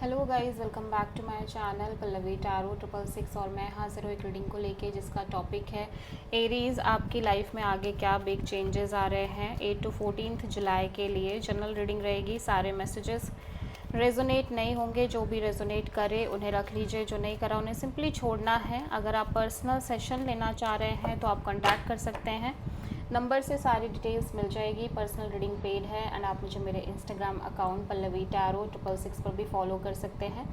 Hello guys, welcome back to my channel Pallavi tarot 666 और मैं हाजिर हूँ एक रीडिंग को लेके जिसका टॉपिक है एरीज। आपकी लाइफ में आगे क्या बिग चेंजेस आ रहे हैं 8 to 14 जुलाई के लिए। जनरल रीडिंग रहेगी, सारे मैसेजेस रेजोनेट नहीं होंगे। जो भी रेजोनेट करे उन्हें रख लीजिए, जो नहीं करा उन्हें सिंपली छोड़ना है। अगर आप पर्सनल सेशन लेना चाह रहे हैं तो आप कॉन्टैक्ट कर सकते हैं, नंबर से सारी डिटेल्स मिल जाएगी। पर्सनल रीडिंग पेड है एंड आप मुझे मेरे इंस्टाग्राम अकाउंट पल्लवी टैरो 666 पर भी फॉलो कर सकते हैं।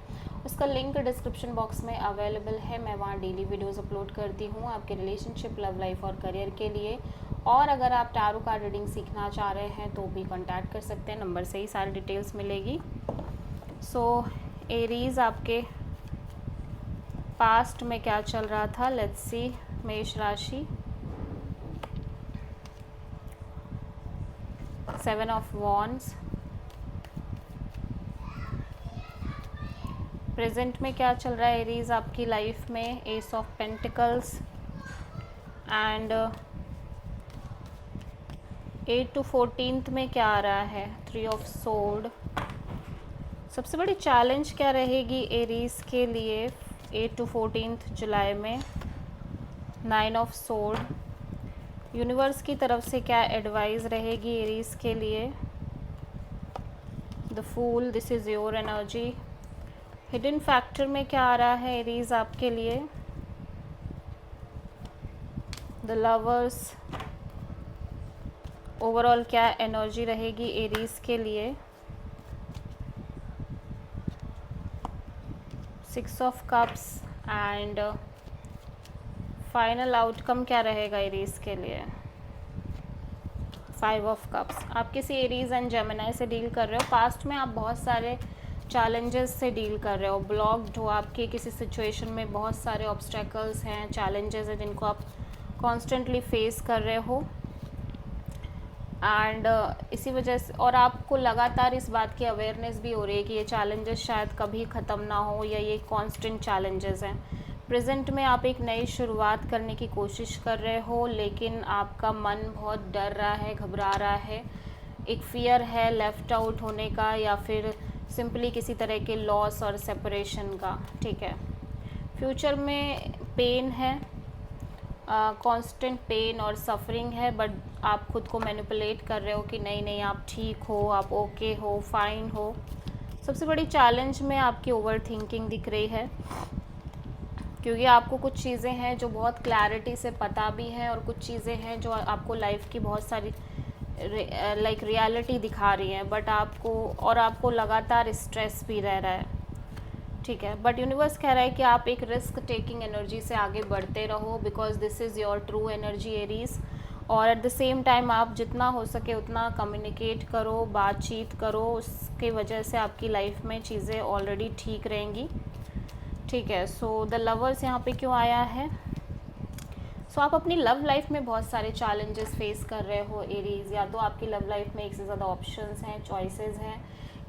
उसका लिंक डिस्क्रिप्शन बॉक्स में अवेलेबल है। मैं वहाँ डेली वीडियोस अपलोड करती हूँ आपके रिलेशनशिप, लव लाइफ और करियर के लिए। और अगर आप टैरो कार्ड रीडिंग सीखना चाह रहे हैं तो भी कॉन्टैक्ट कर सकते हैं, नंबर से ही सारी डिटेल्स मिलेगी। सो एरीज, आपके पास्ट में क्या चल रहा था, लेट्स सी। मेष राशि, 7 of Wands, प्रेजेंट में क्या चल रहा है एरीज आपकी लाइफ में, S of pentacles and 8 to 14 में क्या आ रहा है, 3 of Sword। सबसे बड़ी चैलेंज क्या रहेगी एरीज के लिए 8 to 14 जुलाई में, 9 of Sword। यूनिवर्स की तरफ से क्या एडवाइस रहेगी एरीज के लिए, the fool, this is your energy. Hidden factor में क्या आ रहा है एरीज आपके लिए, द लवर्स। ओवरऑल क्या एनर्जी रहेगी एरीज के लिए, 6 of cups and final outcome क्या रहेगा एरीज के लिए, 5 ऑफ कप्स। आप किसी एरीज एंड जेमिनी से डील कर रहे हो, पास्ट में आप बहुत सारे चैलेंजेस से डील कर रहे हो, ब्लॉक्ड हो आपके किसी सिचुएशन में, बहुत सारे ऑब्स्टेकल्स हैं, चैलेंजेस हैं जिनको आप कॉन्स्टेंटली फेस कर रहे हो एंड इसी वजह से, और आपको लगातार इस बात की अवेयरनेस भी हो रही है कि ये चैलेंजेस शायद कभी ख़त्म ना हो या ये कांस्टेंट चैलेंजेस हैं। प्रेजेंट में आप एक नई शुरुआत करने की कोशिश कर रहे हो, लेकिन आपका मन बहुत डर रहा है, घबरा रहा है, एक फियर है लेफ़्ट आउट होने का या फिर सिंपली किसी तरह के लॉस और सेपरेशन का। ठीक है, फ्यूचर में पेन है, कांस्टेंट पेन और सफरिंग है, बट आप खुद को मैनिपुलेट कर रहे हो कि नहीं नहीं आप ठीक हो, आप ओके हो, फाइन हो। सबसे बड़ी चैलेंज में आपकी ओवर थिंकिंग दिख रही है, क्योंकि आपको कुछ चीज़ें हैं जो बहुत क्लैरिटी से पता भी हैं और कुछ चीज़ें हैं जो आपको लाइफ की बहुत सारी लाइक रियलिटी दिखा रही हैं, बट आपको लगातार स्ट्रेस भी रह रहा है। ठीक है, बट यूनिवर्स कह रहा है कि आप एक रिस्क टेकिंग एनर्जी से आगे बढ़ते रहो, because this is your true energy Aries. और एट द सेम टाइम आप जितना हो सके उतना कम्युनिकेट करो, बातचीत करो, उसकी वजह से आपकी लाइफ में चीज़ें ऑलरेडी ठीक रहेंगी। ठीक है, सो द लवर्स यहाँ पे क्यों आया है, सो आप अपनी लव लाइफ में बहुत सारे चैलेंजेस फेस कर रहे हो एरीज। या तो आपकी लव लाइफ में एक से ज़्यादा ऑप्शंस हैं, चॉइसेस हैं,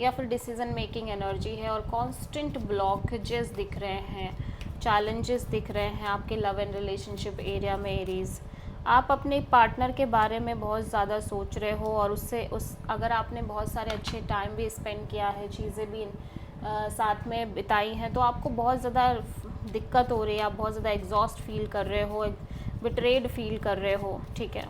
या फिर डिसीजन मेकिंग एनर्जी है और कांस्टेंट ब्लॉकेजेस दिख रहे हैं, चैलेंजेस दिख रहे हैं आपके लव एंड रिलेशनशिप एरिया में एरीज। आप अपने पार्टनर के बारे में बहुत ज़्यादा सोच रहे हो और अगर आपने बहुत सारे अच्छे टाइम भी स्पेंड किया है, चीज़ें भी साथ में बिताई हैं, तो आपको बहुत ज़्यादा दिक्कत हो रही है, आप बहुत ज़्यादा एग्जॉस्ट फील कर रहे हो, बिट्रेड फील कर रहे हो। ठीक है,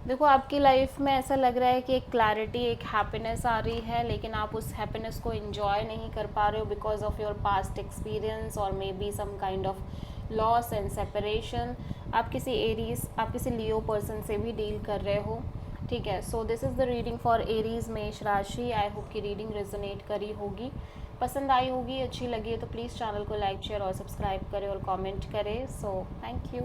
देखो आपकी लाइफ में ऐसा लग रहा है कि एक क्लैरिटी, एक हैप्पीनेस आ रही है, लेकिन आप उस हैप्पीनेस को एंजॉय नहीं कर पा रहे हो because of your past experience और maybe some kind of loss and separation. आप किसी लियो पर्सन से भी डील कर रहे हो। ठीक है, so this is the reading for Aries मेष राशि। आई होप की रीडिंग रेजोनेट करी होगी, पसंद आई होगी, अच्छी लगी है तो प्लीज़ चैनल को लाइक, शेयर और सब्सक्राइब करें और कमेंट करें। So thank you.